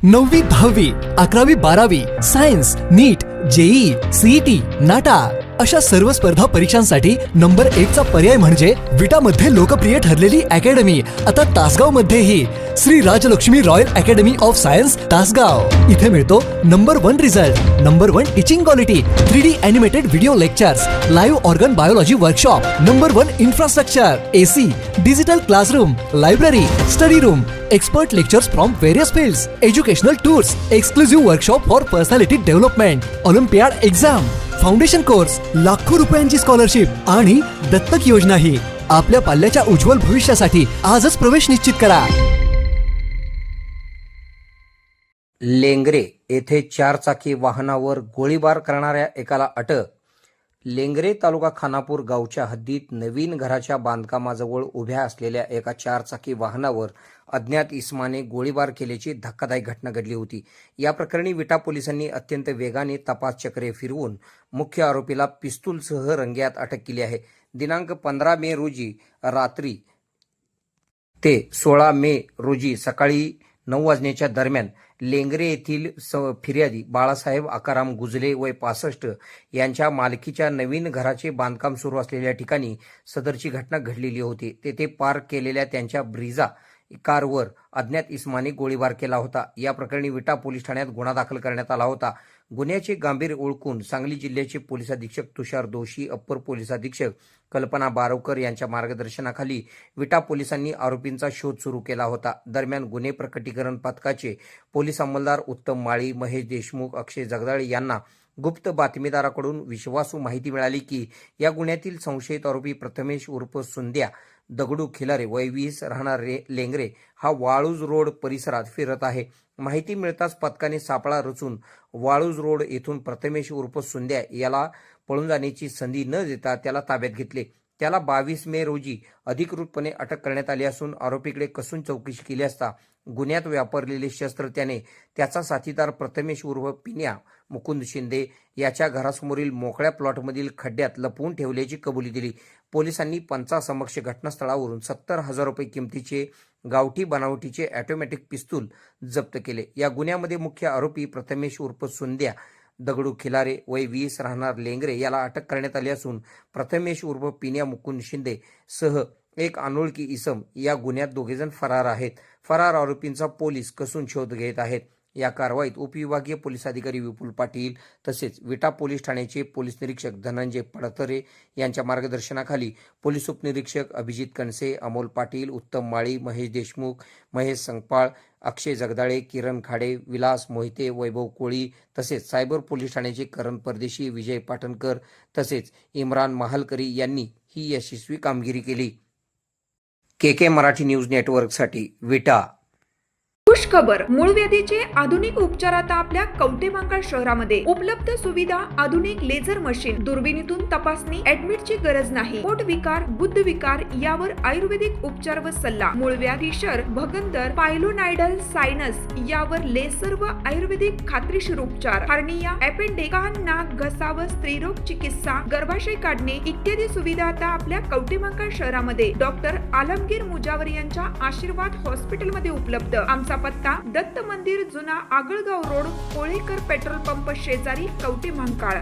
9वी 10वी 11वी 12वी सायन्स नीट JEE CET नाटा अशा सर्व स्पर्धा परीक्षांसाठी नंबर 1 चा पर्याय म्हणजे विटा मध्ये लोकप्रिय ठरलेली अकॅडमी आता तासगाव मध्येही Shri Rajlakshmi royal academy of science Tasgaon. इथे मिळतो number 1 result, number 1 teaching quality, 3D animated video lectures, live organ biology workshop, number 1 infrastructure, AC, digital classroom, library, study room, expert lectures from various fields, educational tours, exclusive workshop for personality development, olympiad exam, foundation course, लाखो रुपयांची scholarship आणि दत्तक योजनाही। आपल्या पाल्याच्या उज्ज्वल भविष्यासाठी आजच प्रवेश निश्चित करा। लेंगरे येथे 4 चाकी वाहनावर गोळीबार करणाऱ्या एकाला अटक। लेंगरे तालुका खानापूर गावच्या हद्दीत नवीन घराच्या बांधकामाजवळ उभ्या असलेल्या एका 4 चाकी वाहनावर अज्ञात इसमाने गोळीबार केल्याची धक्कादायक घटना घडली होती। या प्रकरणी विटा पोलिसांनी अत्यंत वेगाने तपास चक्रे फिरवून मुख्य आरोपीला पिस्तूलसह रंगेहात अटक केली आहे। दिनांक 15 मे रोजी रात्री ते 16 मे रोजी सकाळी 9 वाजण्याच्या दरम्यान लेंगरे येथील फिर्यादी बाळासाहेब आकाराम गुजले वय 65 यांच्या मालकीच्या नवीन घराचे बांधकाम सुरू असलेल्या ठिकाणी सदरची घटना घडलेली होती। तेथे पार्क केलेल्या त्यांच्या ब्रिझा कारवर अज्ञात इसमाने गोळीबार केला होता। या प्रकरणी विटा पोलीस ठाण्यात गुन्हा दाखल करण्यात आला होता। गुन्ह्याचे गांभीर्य ओळखून सांगली जिल्ह्याचे पोलीस अधीक्षक तुषार दोशी, अप्पर पोलीस अधीक्षक कल्पना बारवकर यांच्या मार्गदर्शनाखाली विटा पोलिसांनी आरोपींचा शोध सुरू केला होता। दरम्यान गुन्हे प्रकटीकरण पथकाचे पोलीस अंमलदार उत्तम माळी, महेश देशमुख, अक्षय जगदाळे यांना गुप्त बातमीदाराकडून विश्वासू माहिती मिळाली की या गुन्ह्यातील संशयित आरोपी प्रथमेश उर्फ सुंद्या दगडू खिलारे वय 20 राहणार लेंगरे हा वाळूज रोड परिसरात फिरत आहे। माहिती मिळताच पथकाने सापळा रचून वाळूज रोड येथून प्रथमेश उर्फ सुंद्या याला पळून जाण्याची संधी न देता त्याला ताब्यात घेतले। त्याला 22 मे रोजी अधिकृतपणे अटक करण्यात आली असून आरोपीकडे कसून चौकशी केली असता गुन्ह्यात वापरलेले शस्त्र त्याने त्याचा साथीदार प्रथमेश उर्फ पिन्या मुकुंद शिंदे याच्या घरासमोरील मोकळ्या प्लॉटमधील खड्ड्यात लपवून ठेवल्याची कबुली दिली। पोलिसांनी पंचासमक्ष घटनास्थळावरून 70,000 रुपये किमतीचे गावठी बनावटीचे ऑटोमॅटिक पिस्तूल जप्त केले। या गुन्ह्यामध्ये मुख्य आरोपी प्रथमेश उर्फ सुंद्या दगडू खिलारे वय 20 राहणार लेंगरे याला अटक करण्यात आली असून प्रथमेश उर्फ पिन्या मुकुंद शिंदे सह एक अनोळखी इसम या गुन्ह्यात दोघेजण फरार आहेत। फरार आरोपींचा पोलीस कसून शोध घेत आहेत। या कारवाईत उपविभागीय पोलीस अधिकारी विपुल पाटील तसेच विटा पोलीस ठाण्याचे पोलीस निरीक्षक धनंजय पडतरे यांच्या मार्गदर्शनाखाली पोलीस उपनिरीक्षक अभिजित कणसे, अमोल पाटील, उत्तम माळी, महेश देशमुख, महेश संगपाळ, अक्षय जगदाळे, किरण खाडे, विलास मोहिते, वैभव कोळी तसेच सायबर पोलीस ठाण्याचे करण परदेशी, विजय पाटणकर तसेच इम्रान महालकरी यांनी ही यशस्वी कामगिरी केली। के मराठी न्यूज नेटवर्कसाठी विटा। खुश खबर, मूळव्याधीचे आधुनिक उपचार आता आपल्या कवठेमहांकाळ शहरामध्ये उपलब्ध सुविधा, आधुनिक लेझर मशीन, दुर्बिणीतून तपासणी, ऍडमिटची गरज नाही। पोट विकार, बुद्ध विकार यावर आयुर्वेदिक उपचार व सल्ला, मूळव्याधी शर, भगंदर, पायलोनायडल, सायनस यावर लेसर व आयुर्वेदिक खात्रीशीर उपचार, हार्निया, अपेंडिक्स, कान, नाक, घसा व स्त्रीरोग चिकित्सा, गर्भाशय काढणे इत्यादी सुविधा आता आपल्या कवठेमहांकाळ शहरामध्ये डॉक्टर आलमगीर मुजावर यांच्या आशीर्वाद हॉस्पिटल मध्ये उपलब्ध। आमचा पत्ता दत्त मंदिर, जुना Agalgaon road, Kolekar petrol pump शेजारी, कवठेमहांकाळ।